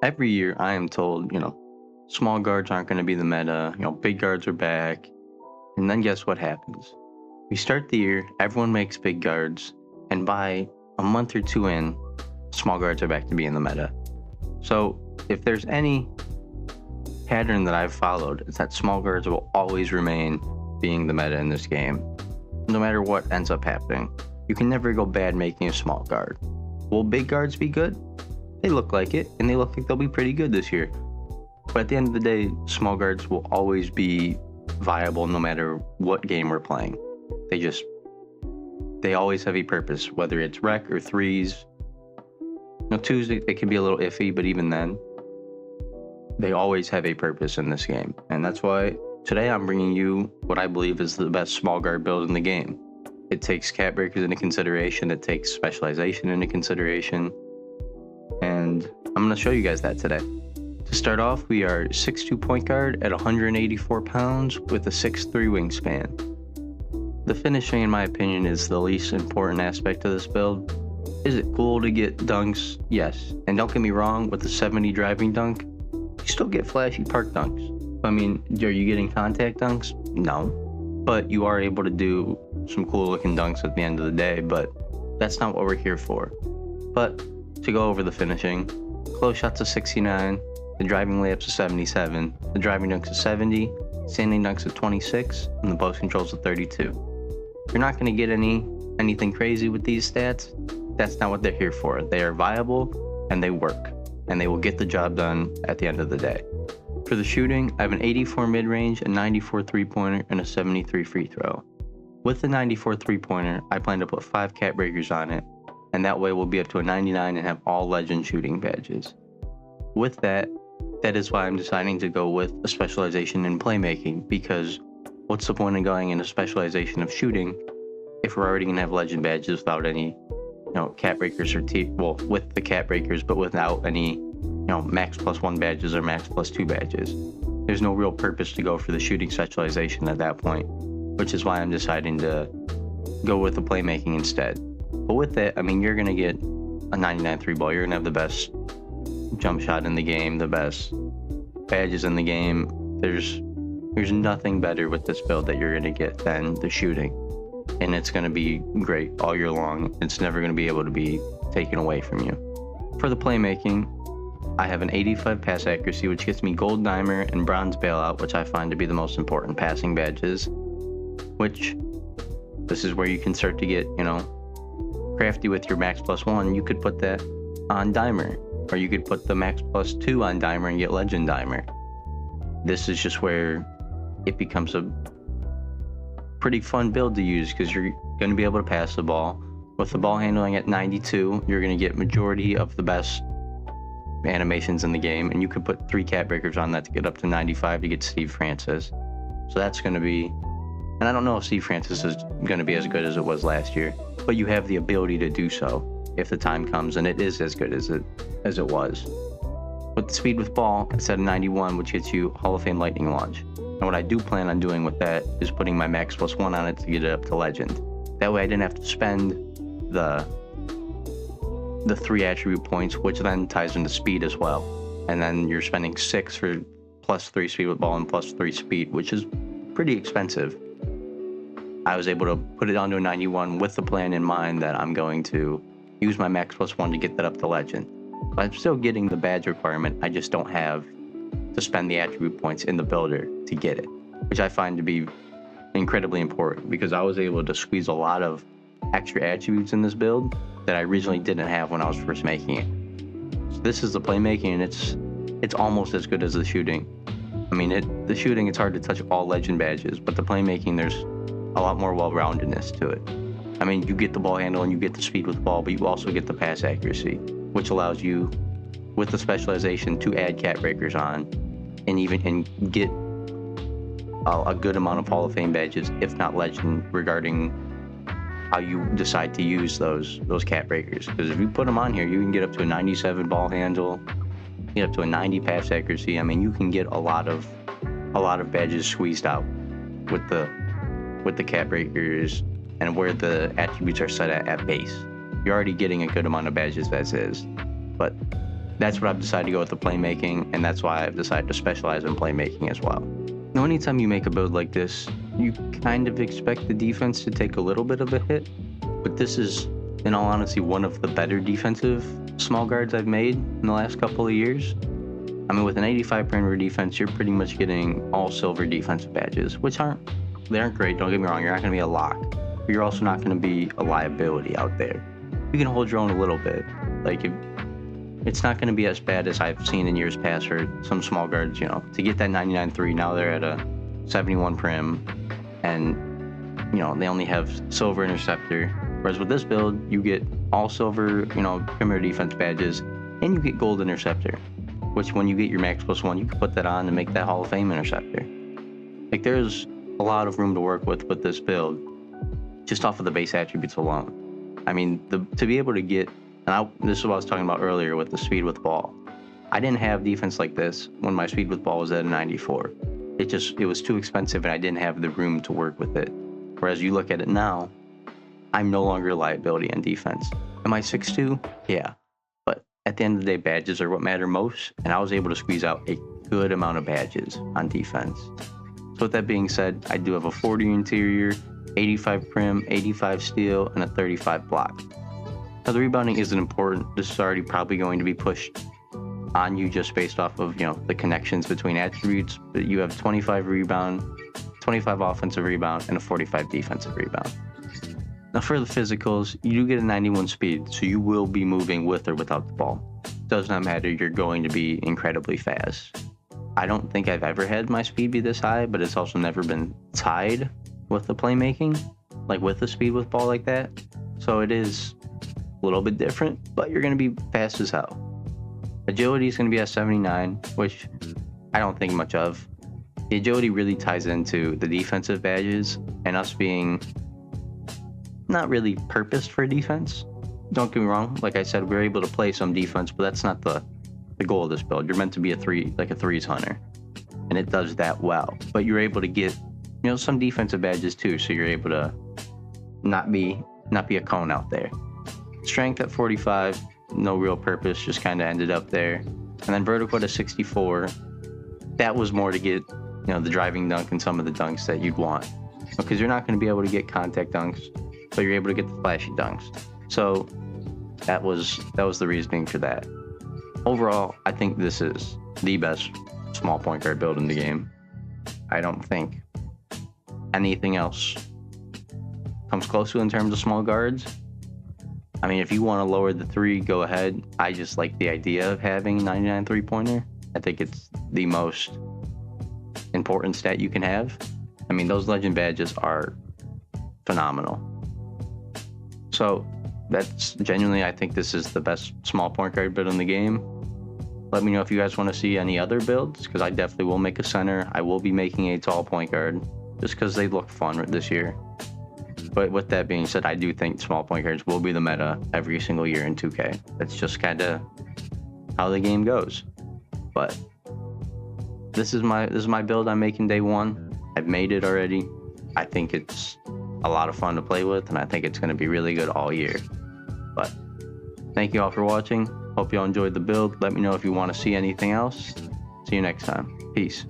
Every year I am told, small guards aren't going to be the meta, big guards are back. And then guess what happens? We start the year, everyone makes big guards, and by a month or two in, small guards are back to being the meta. So if there's any pattern that I've followed, it's that small guards will always remain being the meta in this game, no matter what ends up happening. You can never go bad making a small guard. Will big guards be good? They look like it, and they look like they'll be pretty good this year. But at the end of the day, small guards will always be viable no matter what game we're playing. They always have a purpose, whether it's rec or threes. Twos, they can be a little iffy, but even then, they always have a purpose in this game. And that's why today I'm bringing you what I believe is the best small guard build in the game. It takes cap breakers into consideration, it takes specialization into consideration, and I'm going to show you guys that today. To start off, we are 6'2" point guard at 184 pounds with a 6'3" wingspan. The finishing, in my opinion, is the least important aspect of this build. Is it cool to get dunks? Yes. And don't get me wrong, with the 70 driving dunk, you still get flashy park dunks. I mean, are you getting contact dunks? No. But you are able to do some cool looking dunks at the end of the day, but that's not what we're here for. But to go over the finishing, close shots of 69, the driving layups of 77, the driving dunks of 70, standing dunks of 26, and the post controls of 32. You're not going to get anything crazy with these stats. That's not what they're here for. They are viable and they work, and they will get the job done at the end of the day. For the shooting, I have an 84 mid-range, a 94 three-pointer, and a 73 free throw. With the 94 three-pointer, I plan to put 5 cap breakers on it, and that way we'll be up to a 99 and have all legend shooting badges. With that is why I'm deciding to go with a specialization in playmaking, because what's the point of going into specialization of shooting if we're already going to have legend badges without any, cap breakers or with the cap breakers, but without any, max +1 badges or max +2 badges. There's no real purpose to go for the shooting specialization at that point, which is why I'm deciding to go with the playmaking instead. But with that, you're going to get a 99 3 ball. You're going to have the best jump shot in the game, the best badges in the game. There's nothing better with this build that you're going to get than the shooting. And it's going to be great all year long. It's never going to be able to be taken away from you. For the playmaking, I have an 85 pass accuracy, which gets me gold dimer and bronze bailout, which I find to be the most important passing badges. Which, this is where you can start to get, crafty with your max +1. You could put that on dimer, or you could put the max +2 on dimer and get legend dimer. This is just where it becomes a pretty fun build to use, because you're going to be able to pass the ball. With the ball handling at 92, you're going to get majority of the best animations in the game, and you could put 3 cap breakers on that to get up to 95 to get Steve Francis. So that's going to be, and I don't know if Steve Francis is going to be as good as it was last year, but you have the ability to do so if the time comes, and it is as good as it was. With the speed with ball, it's at a 91, which gets you Hall of Fame lightning launch. And what I do plan on doing with that is putting my max +1 on it to get it up to legend. That way I didn't have to spend the 3 attribute points, which then ties into speed as well. And then you're spending 6 for +3 speed with ball and +3 speed, which is pretty expensive. I was able to put it onto a 91 with the plan in mind that I'm going to use my max +1 to get that up to legend. But I'm still getting the badge requirement, I just don't have to spend the attribute points in the builder to get it, which I find to be incredibly important, because I was able to squeeze a lot of extra attributes in this build that I originally didn't have when I was first making it. So this is the playmaking, and it's almost as good as the shooting. The shooting, it's hard to touch all legend badges, but the playmaking, there's a lot more well-roundedness to it. You get the ball handle and you get the speed with the ball, but you also get the pass accuracy, which allows you, with the specialization, to add cap breakers on and get a good amount of Hall of Fame badges, if not legend, regarding how you decide to use those cap breakers. Because if you put them on here, you can get up to a 97 ball handle, get up to a 90 pass accuracy. You can get a lot of badges squeezed out with the cap breakers and where the attributes are set at base. You're already getting a good amount of badges as is. But that's what I've decided to go with the playmaking, and that's why I've decided to specialize in playmaking as well. Now, anytime you make a build like this, you kind of expect the defense to take a little bit of a hit, but this is, in all honesty, one of the better defensive small guards I've made in the last couple of years. I mean, with an 85 perimeter defense, you're pretty much getting all silver defensive badges, which aren't great, don't get me wrong, you're not going to be a lock, but you're also not going to be a liability out there. You can hold your own a little bit. Like, it's not going to be as bad as I've seen in years past for some small guards, you know, to get that 99-3, now they're at a 71 prim, and, you know, they only have silver interceptor, whereas with this build, you get all silver, you know, perimeter defense badges, and you get gold interceptor, which when you get your max +1, you can put that on and make that Hall of Fame interceptor. Like, there's a lot of room to work with this build, just off of the base attributes alone. I mean, to be able to get, and this is what I was talking about earlier with the speed with ball. I didn't have defense like this when my speed with ball was at a 94. It was too expensive, and I didn't have the room to work with it. Whereas you look at it now, I'm no longer a liability on defense. Am I 6'2"? Yeah. But at the end of the day, badges are what matter most, and I was able to squeeze out a good amount of badges on defense. So with that being said, I do have a 40 interior, 85 prim, 85 steal, and a 35 block. Now, the rebounding isn't important. This is already probably going to be pushed on you just based off of, you know, the connections between attributes. But you have 25 rebound, 25 offensive rebound, and a 45 defensive rebound. Now, for the physicals, you do get a 91 speed, so you will be moving with or without the ball. Does not matter, you're going to be incredibly fast. I don't think I've ever had my speed be this high, but it's also never been tied with the playmaking, like with the speed with ball like that. So it is a little bit different, but you're going to be fast as hell. Agility is going to be at 79, which I don't think much of. The agility really ties into the defensive badges and us being not really purposed for defense. Don't get me wrong, like I said, we're able to play some defense, but that's not the goal of this build. You're meant to be a threes hunter, and it does that well. But you're able to get, you know, some defensive badges too, so you're able to not be a cone out there. Strength at 45, no real purpose, just kind of ended up there. And then vertical at 64, that was more to get, you know, the driving dunk and some of the dunks that you'd want, because you're not going to be able to get contact dunks, but you're able to get the flashy dunks. So that was the reasoning for that. Overall, I think this is the best small point guard build in the game. I don't think anything else comes close to in terms of small guards. I mean, if you want to lower the three, go ahead. I just like the idea of having 99 three-pointer. I think it's the most important stat you can have. I mean, those legend badges are phenomenal. So that's genuinely, I think this is the best small point guard build in the game. Let me know if you guys want to see any other builds, because I definitely will make a center. I will be making a tall point guard just because they look fun this year. But with that being said, I do think small point guards will be the meta every single year in 2K. That's just kind of how the game goes. But this is my build I'm making day one. I've made it already. I think it's a lot of fun to play with, and I think it's going to be really good all year. But thank you all for watching. Hope you all enjoyed the build. Let me know if you want to see anything else. See you next time. Peace.